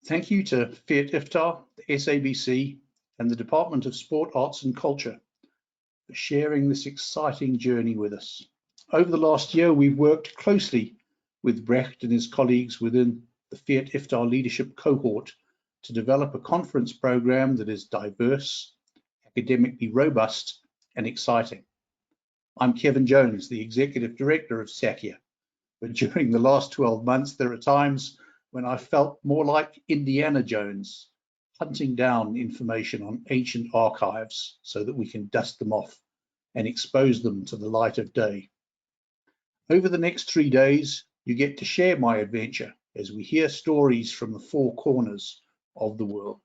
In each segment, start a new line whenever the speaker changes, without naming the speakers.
Thank you to FIAT-IFTA, the SABC, and the Department of Sport, Arts and Culture for sharing this exciting journey with us. Over the last year, we've worked closely with Brecht and his colleagues within the FIAT-IFTA leadership cohort to develop a conference program that is diverse, academically robust, and exciting. I'm Kevan Jones, the Executive Director of SACIA, but during the last 12 months, there are times when I felt more like Indiana Jones, hunting down information on ancient archives so that we can dust them off and expose them to the light of day. Over the next 3 days, you get to share my adventure as we hear stories from the four corners of the world.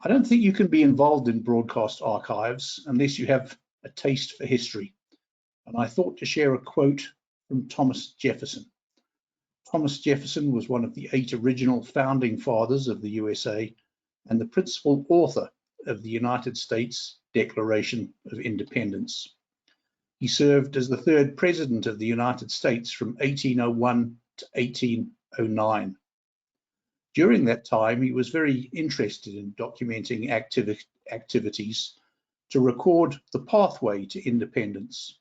I don't think you can be involved in broadcast archives unless you have a taste for history, and I thought to share a quote from Thomas Jefferson. Thomas Jefferson was one of the 8 original founding fathers of the USA and the principal author of the United States Declaration of Independence. He served as the 3rd President of the United States from 1801 to 1809. During that time, he was very interested in documenting activities to record the pathway to independence.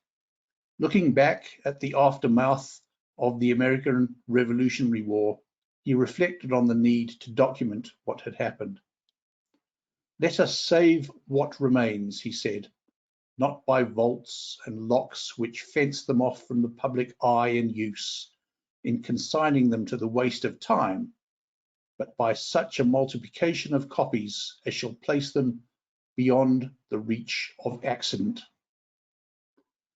Looking back at the aftermath of the American Revolutionary War, he reflected on the need to document what had happened. "Let us save what remains," he said, "not by vaults and locks which fence them off from the public eye and use, in consigning them to the waste of time, but by such a multiplication of copies as shall place them beyond the reach of accident."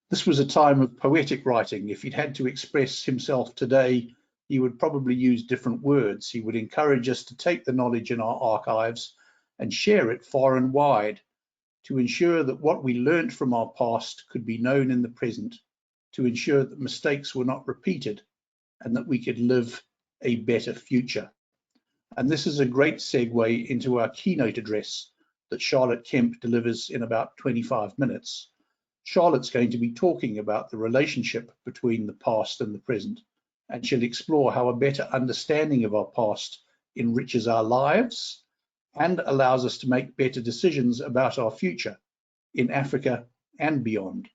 This was a time of poetic writing. If he'd had to express himself today, he would probably use different words. He would encourage us to take the knowledge in our archives and share it far and wide to ensure that what we learned from our past could be known in the present, to ensure that mistakes were not repeated and that we could live a better future. And this is a great segue into our keynote address that Charlotte Kemp delivers in about 25 minutes. Charlotte's going to be talking about the relationship between the past and the present, and she'll explore how a better understanding of our past enriches our lives and allows us to make better decisions about our future in Africa and beyond.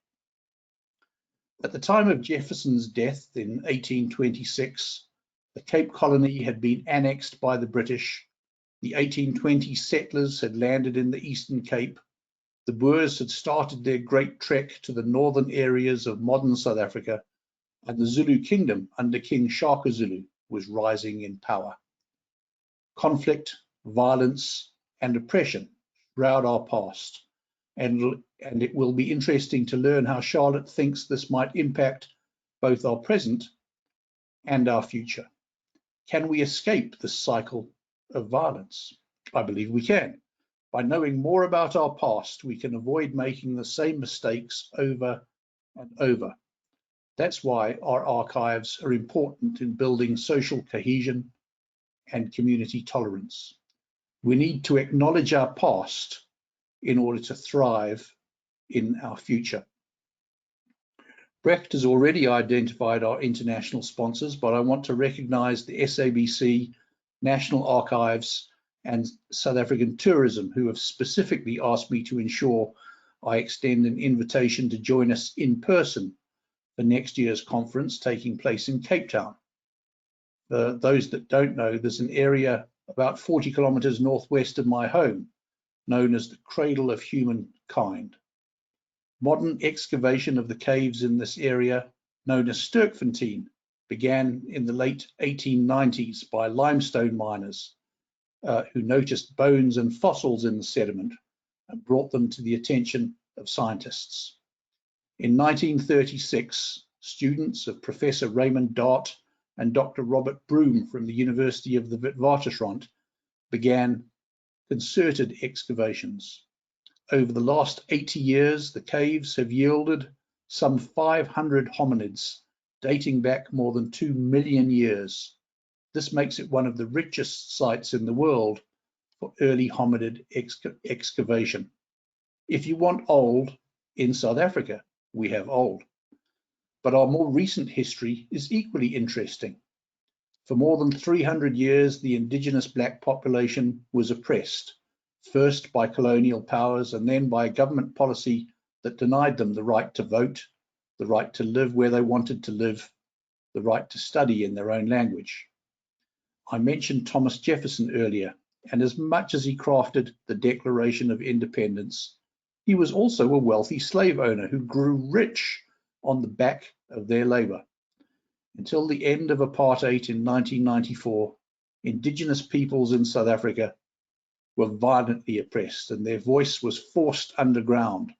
At the time of Jefferson's death in 1826, the Cape Colony had been annexed by the British. The 1820 settlers had landed in the Eastern Cape. The Boers had started their great trek to the northern areas of modern South Africa, and the Zulu kingdom under King Shaka Zulu was rising in power. Conflict, violence, and oppression shroud our past, and it will be interesting to learn how Charlotte thinks this might impact both our present and our future. Can we escape this cycle of violence? I believe we can. By knowing more about our past, we can avoid making the same mistakes over and over. That's why our archives are important in building social cohesion and community tolerance. We need to acknowledge our past in order to thrive in our future. Brecht has already identified our international sponsors, but I want to recognize the SABC, National Archives, and South African Tourism, who have specifically asked me to ensure I extend an invitation to join us in person for next year's conference taking place in Cape Town. For those that don't know, there's an area about 40 kilometers northwest of my home known as the cradle of humankind. Modern excavation of the caves in this area, known as Sterkfontein, began in the late 1890s by limestone miners who noticed bones and fossils in the sediment and brought them to the attention of scientists. In 1936, students of Professor Raymond Dart and Dr. Robert Broom from the University of the Witwatersrand began concerted excavations. Over the last 80 years, the caves have yielded some 500 hominids, dating back more than 2 million years. This makes it one of the richest sites in the world for early hominid excavation. If you want old, in South Africa, we have old. But our more recent history is equally interesting. For more than 300 years, the indigenous black population was oppressed, first by colonial powers and then by a government policy that denied them the right to vote, the right to live where they wanted to live, the right to study in their own language. I mentioned Thomas Jefferson earlier, and as much as he crafted the Declaration of Independence, he was also a wealthy slave owner who grew rich on the back of their labor. Until the end of apartheid in 1994, indigenous peoples in South Africa were violently oppressed and their voice was forced underground.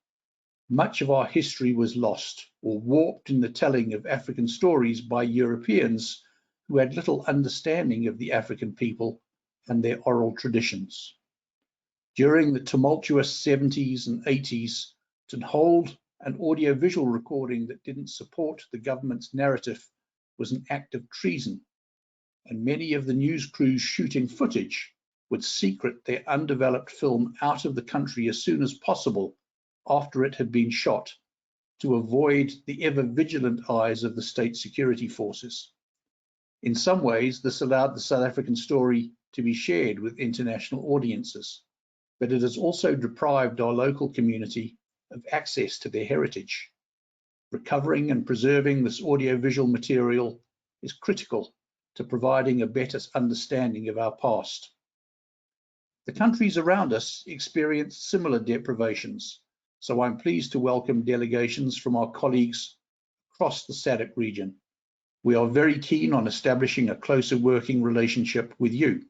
Much of our history was lost or warped in the telling of African stories by Europeans who had little understanding of the African people and their oral traditions. During the tumultuous 70s and 80s, to hold an audiovisual recording that didn't support the government's narrative was an act of treason, and many of the news crews shooting footage would secret their undeveloped film out of the country as soon as possible after it had been shot, to avoid the ever-vigilant eyes of the state security forces. In some ways, this allowed the South African story to be shared with international audiences, but it has also deprived our local community of access to their heritage. Recovering and preserving this audiovisual material is critical to providing a better understanding of our past. The countries around us experienced similar deprivations, so I'm pleased to welcome delegations from our colleagues across the SADC region. We are very keen on establishing a closer working relationship with you.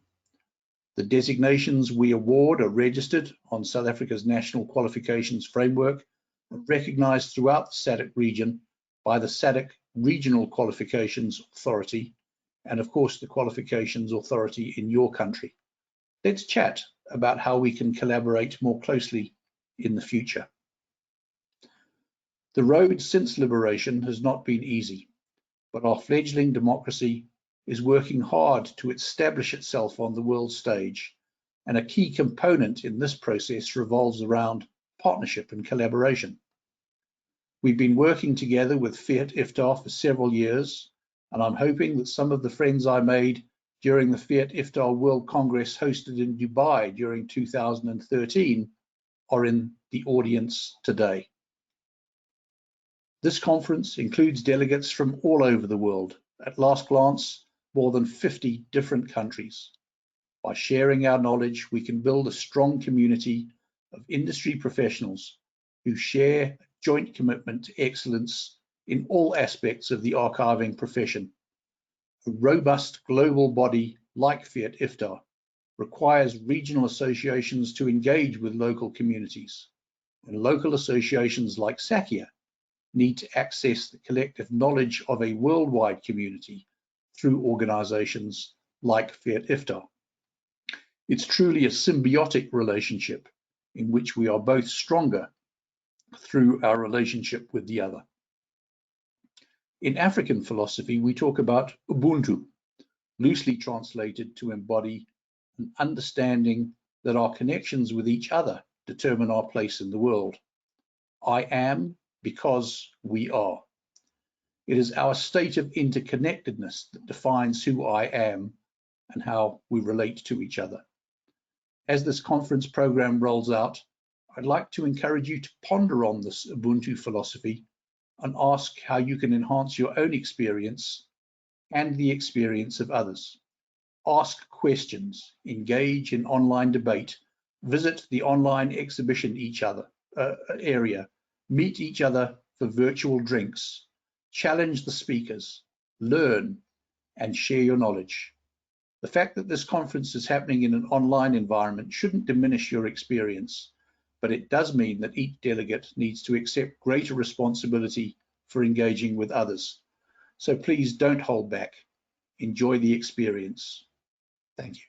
The designations we award are registered on South Africa's National Qualifications Framework and recognised throughout the SADC region by the SADC Regional Qualifications Authority and, of course, the Qualifications Authority in your country. Let's chat about how we can collaborate more closely in the future. The road since liberation has not been easy, but our fledgling democracy is working hard to establish itself on the world stage, and a key component in this process revolves around partnership and collaboration. We've been working together with FIAT-IFTA for several years, and I'm hoping that some of the friends I made during the FIAT-IFTA World Congress hosted in Dubai during 2013 are in the audience today. This conference includes delegates from all over the world. At last glance, more than 50 different countries. By sharing our knowledge, we can build a strong community of industry professionals who share a joint commitment to excellence in all aspects of the archiving profession. A robust global body like FIAT-IFTA requires regional associations to engage with local communities, and local associations like SACIA need to access the collective knowledge of a worldwide community through organizations like FIAT-IFTA. It's truly a symbiotic relationship in which we are both stronger through our relationship with the other. In African philosophy, we talk about Ubuntu, loosely translated to embody an understanding that our connections with each other determine our place in the world. I am because we are. It is our state of interconnectedness that defines who I am and how we relate to each other. As this conference program rolls out, I'd like to encourage you to ponder on this Ubuntu philosophy and ask how you can enhance your own experience and the experience of others. Ask questions, engage in online debate, visit the online exhibition area, meet each other for virtual drinks, challenge the speakers, learn, and share your knowledge. The fact that this conference is happening in an online environment shouldn't diminish your experience, but it does mean that each delegate needs to accept greater responsibility for engaging with others. So please don't hold back. Enjoy the experience. Thank you.